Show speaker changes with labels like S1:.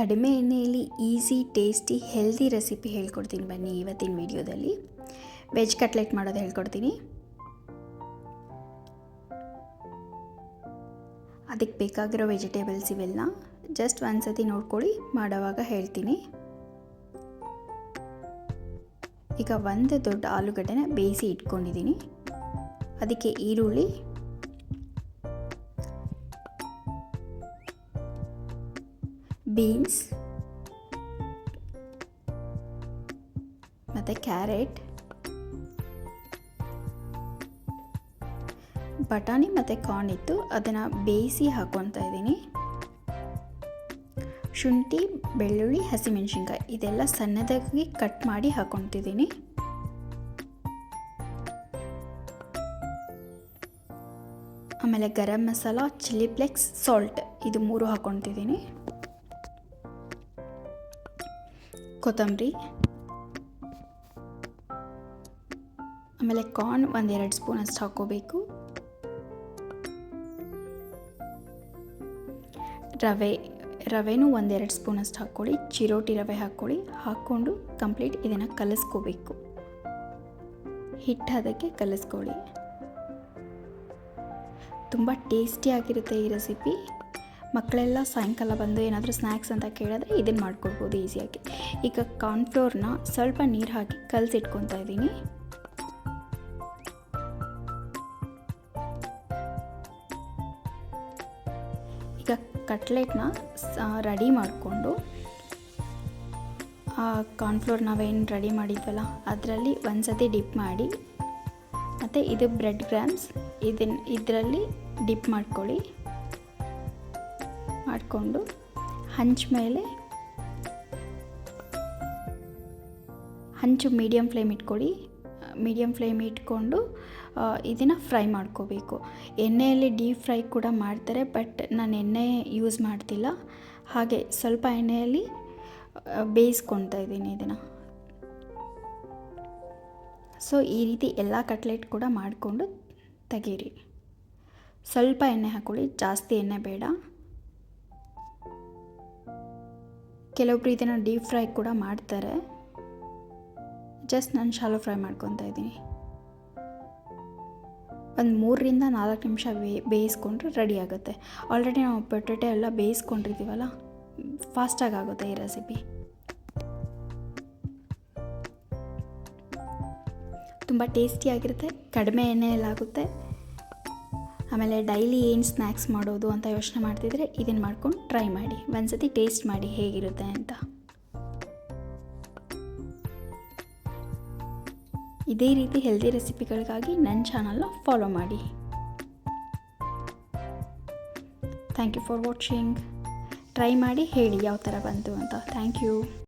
S1: ಕಡಿಮೆ ಎಣ್ಣೆಯಲ್ಲಿ easy tasty healthy recipe ಹೇಳ್ಕೊಡ್ತೀನಿ ಬನ್ನಿ. ಇವತ್ತಿನ ವಿಡಿಯೋದಲ್ಲಿ ವೆಜ್ ಕಟ್ಲೆಟ್ ಮಾಡೋದು ಹೇಳ್ಕೊಡ್ತೀನಿ. ಅದಕ್ಕೆ ಬೇಕಾಗಿರೋ ವೆಜಿಟೇಬಲ್ಸ್ ಇವೆಲ್ಲ ಜಸ್ಟ್ ಒಂದು ಸತಿ ನೋಡ್ಕೊಳ್ಳಿ, ಮಾಡೋವಾಗ ಹೇಳ್ತೀನಿ. ಈಗ ಒಂದು ದೊಡ್ಡ ಆಲೂಗಡ್ಡೆನ ಬೇಯಿಸಿ ಇಟ್ಕೊಂಡಿದ್ದೀನಿ. ಅದಕ್ಕೆ ಈರುಳ್ಳಿ, ಬೀನ್ಸ್ ಮತ್ತು ಕ್ಯಾರೆಟ್, ಬಟಾಣಿ ಮತ್ತು ಕಾರ್ನ್ ಇತ್ತು, ಅದನ್ನು ಬೇಯಿಸಿ ಹಾಕ್ಕೊತಾ ಇದ್ದೀನಿ. ಶುಂಠಿ, ಬೆಳ್ಳುಳ್ಳಿ, ಹಸಿಮೆಣಸಿನ್ಕಾಯಿ ಇದೆಲ್ಲ ಸಣ್ಣದಾಗಿ ಕಟ್ ಮಾಡಿ ಹಾಕ್ಕೊತಿದ್ದೀನಿ. ಆಮೇಲೆ garam masala, chilli flakes, salt ಇದು 3 ಹಾಕ್ಕೊತಿದ್ದೀನಿ. ಕೊತ್ತಂಬರಿ, ಆಮೇಲೆ ಕಾರ್ನ್ 1-2 ಸ್ಪೂನ್ ಅಷ್ಟು ಹಾಕ್ಕೋಬೇಕು. ರವೆನೂ 1-2 ಸ್ಪೂನ್ ಅಷ್ಟು ಹಾಕ್ಕೊಳ್ಳಿ. ಚಿರೋಟಿ ರವೆ ಹಾಕ್ಕೊಳ್ಳಿ. ಹಾಕ್ಕೊಂಡು ಕಂಪ್ಲೀಟ್ ಇದನ್ನು ಕಲಿಸ್ಕೋಬೇಕು. ಹಿಟ್ಟು ಅದಕ್ಕೆ ಕಲಿಸ್ಕೊಳ್ಳಿ. ತುಂಬ ಟೇಸ್ಟಿಯಾಗಿರುತ್ತೆ ಈ ರೆಸಿಪಿ. ಮಕ್ಕಳೆಲ್ಲ ಸಾಯಂಕಾಲ ಬಂದು ಏನಾದರೂ ಸ್ನ್ಯಾಕ್ಸ್ ಅಂತ ಕೇಳಿದ್ರೆ ಇದನ್ನು ಮಾಡ್ಕೊಡ್ಬೋದು ಈಸಿಯಾಗಿ. ಈಗ ಕಾರ್ನ್ಫ್ಲೋರ್ನ ಸ್ವಲ್ಪ ನೀರು ಹಾಕಿ ಕಲಸಿಟ್ಕೊತಾ ಇದ್ದೀನಿ. ಈಗ ಕಟ್ಲೆಟ್ನ ರೆಡಿ ಮಾಡಿಕೊಂಡು ಕಾರ್ನ್ಫ್ಲೋರ್ ನಾವೇನು ರೆಡಿ ಮಾಡಿದ್ವಲ್ಲ ಅದರಲ್ಲಿ ಒಂದು ಸತಿ ಡಿಪ್ ಮಾಡಿ, ಮತ್ತು ಇದು ಬ್ರೆಡ್ ಕ್ರಮ್ಸ್ ಇದರಲ್ಲಿ ಡಿಪ್ ಮಾಡ್ಕೊಳ್ಳಿ. ಮಾಡಿಕೊಂಡು ಹಂಚು ಮೀಡಿಯಮ್ ಫ್ಲೇಮ್ ಇಟ್ಕೊಳ್ಳಿ. ಮೀಡಿಯಮ್ ಫ್ಲೇಮ್ ಇಟ್ಕೊಂಡು ಇದನ್ನು ಫ್ರೈ ಮಾಡ್ಕೋಬೇಕು. ಎಣ್ಣೆಯಲ್ಲಿ ಡೀಪ್ ಫ್ರೈ ಕೂಡ ಮಾಡ್ತಾರೆ, ಬಟ್ ನಾನು ಎಣ್ಣೆ ಯೂಸ್ ಮಾಡ್ತಿಲ್ಲ. ಹಾಗೆ ಸ್ವಲ್ಪ ಎಣ್ಣೆಯಲ್ಲಿ ಬೇಯಿಸ್ಕೊತಾ ಇದ್ದೀನಿ ಇದನ್ನು. ಸೊ ಈ ರೀತಿ ಎಲ್ಲ ಕಟ್ಲೆಟ್ ಕೂಡ ಮಾಡಿಕೊಂಡು ತೆಗೀರಿ. ಸ್ವಲ್ಪ ಎಣ್ಣೆ ಹಾಕ್ಕೊಳ್ಳಿ, ಜಾಸ್ತಿ ಎಣ್ಣೆ ಬೇಡ. ಕೆಲವೊಬ್ರು ಇದನ್ನು ಡೀಪ್ ಫ್ರೈ ಕೂಡ ಮಾಡ್ತಾರೆ. ಜಸ್ಟ್ ನಾನು ಶಾಲೋ ಫ್ರೈ ಮಾಡ್ಕೊತಾ ಇದ್ದೀನಿ. ಒಂದು 3-4 ನಿಮಿಷ ಬೇಯಿಸ್ಕೊಂಡ್ರೆ ರೆಡಿ ಆಗುತ್ತೆ. ಆಲ್ರೆಡಿ ನಾವು ಪೊಟೆಟೊ ಎಲ್ಲ ಬೇಯಿಸ್ಕೊಂಡಿರ್ತೀವಲ್ಲ, ಫಾಸ್ಟಾಗಿ ಆಗುತ್ತೆ ಈ ರೆಸಿಪಿ. ತುಂಬ ಟೇಸ್ಟಿಯಾಗಿರುತ್ತೆ, ಕಡಿಮೆ ಎಣ್ಣೆಯಲ್ಲಾಗುತ್ತೆ. ಆಮೇಲೆ ಡೈಲಿ ಏನು ಸ್ನ್ಯಾಕ್ಸ್ ಮಾಡೋದು ಅಂತ ಯೋಚನೆ ಮಾಡ್ತಿದ್ರೆ ಇದನ್ನು ಮಾಡ್ಕೊಂಡು ಟ್ರೈ ಮಾಡಿ. ಒಂದ್ಸತಿ ಟೇಸ್ಟ್ ಮಾಡಿ ಹೇಗಿರುತ್ತೆ ಅಂತ. ಇದೇ ರೀತಿ ಹೆಲ್ದಿ ರೆಸಿಪಿಗಳಿಗಾಗಿ ನನ್ನ ಚಾನಲ್ನ ಫಾಲೋ ಮಾಡಿ. Thank you for watching. Try ಮಾಡಿ ಹೇಳಿ ಯಾವ ಥರ ಬಂತು ಅಂತ. Thank you.